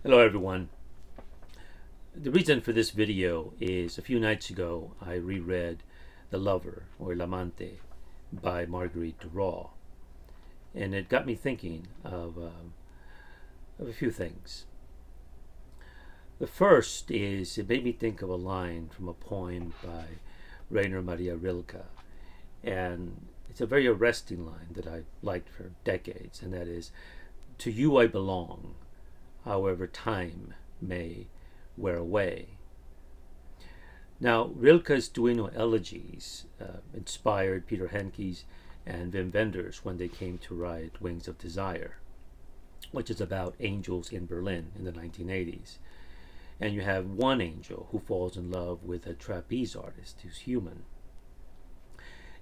Hello everyone. The reason for this video is a few nights ago I reread The Lover, or Amante, by Marguerite Duras, and it got me thinking of a few things. The first is it made me think of a line from a poem by Rainer Maria Rilke, and it's a very arresting line that I've liked for decades, and that is, "To you I belong, however time may wear away." Now, Rilke's Duino elegies inspired Peter Handke's and Wim Wenders when they came to write Wings of Desire, which is about angels in Berlin in the 1980s. And you have one angel who falls in love with a trapeze artist who's human.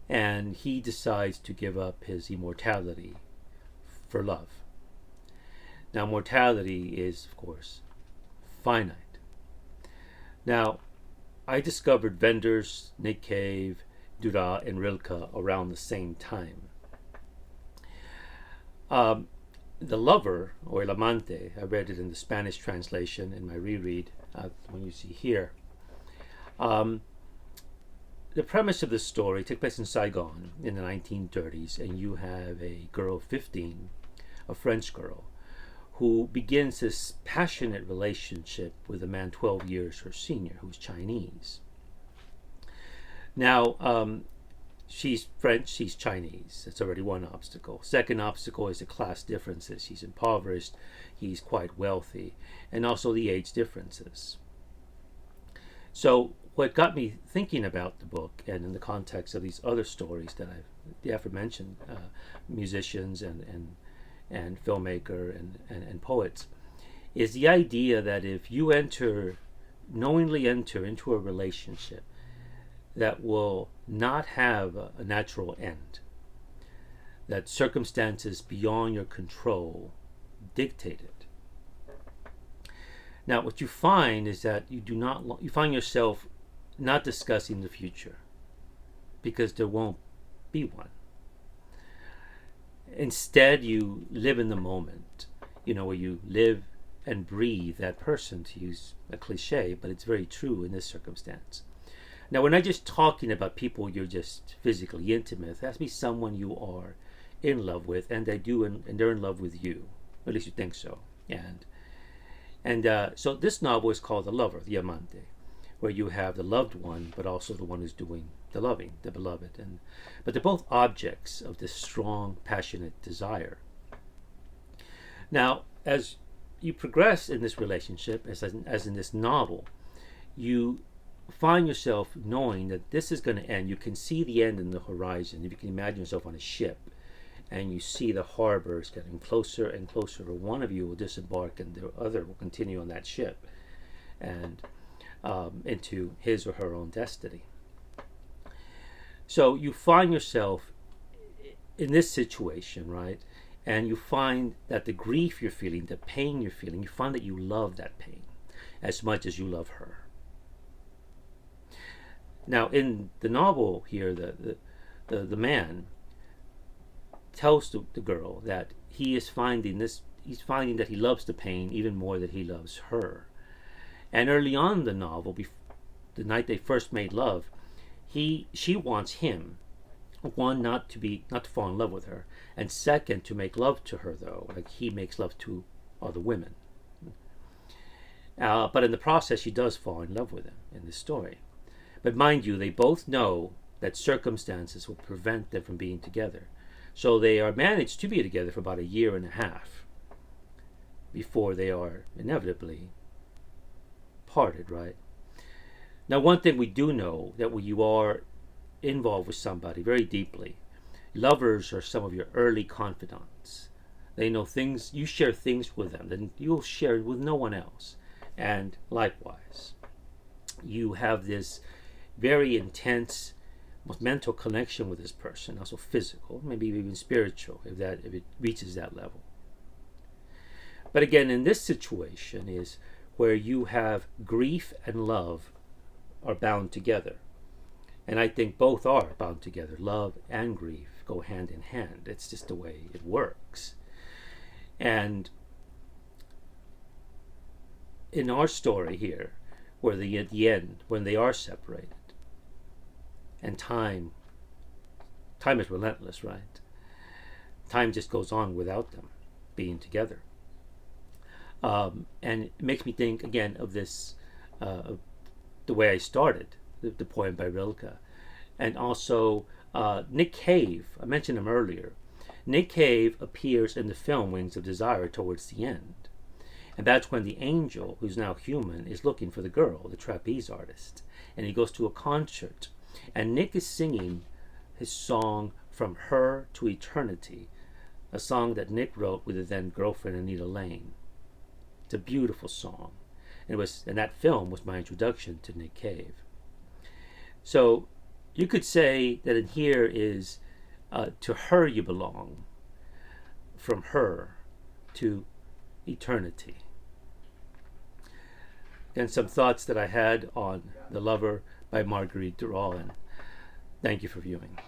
And he decides to give up his immortality for love. Now, mortality is, of course, finite. Now, I discovered Wenders, Nick Cave, Duras, and Rilke around the same time. The Lover, or El Amante, I read it in the Spanish translation in my reread, when you see here. The premise of this story takes place in Saigon in the 1930s, and you have a girl of 15, a French girl, who begins this passionate relationship with a man 12 years her senior, who's Chinese. Now, she's French, she's Chinese. That's already one obstacle. Second obstacle is the class differences. She's impoverished, he's quite wealthy, and also the age differences. So, what got me thinking about the book, and in the context of these other stories that the aforementioned musicians and filmmaker and poets, is the idea that if you knowingly enter into a relationship that will not have a natural end, that circumstances beyond your control dictate it. Now, what you find is that you find yourself not discussing the future because there won't be one. Instead, you live in the moment, where you live and breathe that person, to use a cliche, but it's very true in this circumstance. Now, we're not just talking about people you're just physically intimate with. It has to be someone you are in love with, and they're in love with you. At least you think so. So this novel is called The Lover, the Amante, where you have the loved one, but also the one who's doing the loving, the beloved. But they're both objects of this strong, passionate desire. Now, as you progress in this relationship, as in this novel, you find yourself knowing that this is going to end. You can see the end in the horizon. If you can imagine yourself on a ship, and you see the harbor is getting closer and closer, or one of you will disembark and the other will continue on that ship and into his or her own destiny. So you find yourself in this situation, right? And you find that the grief you're feeling, the pain you're feeling, you find that you love that pain as much as you love her. Now, in the novel here, the man tells the girl that he's finding that he loves the pain even more than he loves her. And early on in the novel, the night they first made love, she wants him, one, not to fall in love with her, and second, to make love to her, though, like he makes love to other women. But in the process, she does fall in love with him in this story. But mind you, they both know that circumstances will prevent them from being together. So they are managed to be together for about a year and a half before they are inevitably parted, right? Now, one thing we do know, that when you are involved with somebody very deeply, lovers are some of your early confidants. They know things, you share things with them that you'll share with no one else. And likewise, you have this very intense mental connection with this person, also physical, maybe even spiritual, if it reaches that level. But again, in this situation is where you have grief and love are bound together. And I think both are bound together. Love and grief go hand in hand. It's just the way it works. And in our story here, where at the end, when they are separated, and time is relentless, right? Time just goes on without them being together. And it makes me think again of this, the way I started the poem by Rilke, and also Nick Cave. I mentioned him earlier. Nick Cave appears in the film Wings of Desire towards the end, and that's when the angel, who's now human, is looking for the girl, the trapeze artist, and he goes to a concert, and Nick is singing his song From Her to Eternity, a song that Nick wrote with his then girlfriend Anita Lane. It's a beautiful song, and that film was my introduction to Nick Cave. So you could say that in here is to her you belong, from her to eternity. And some thoughts that I had on The Lover by Marguerite Duras, and thank you for viewing.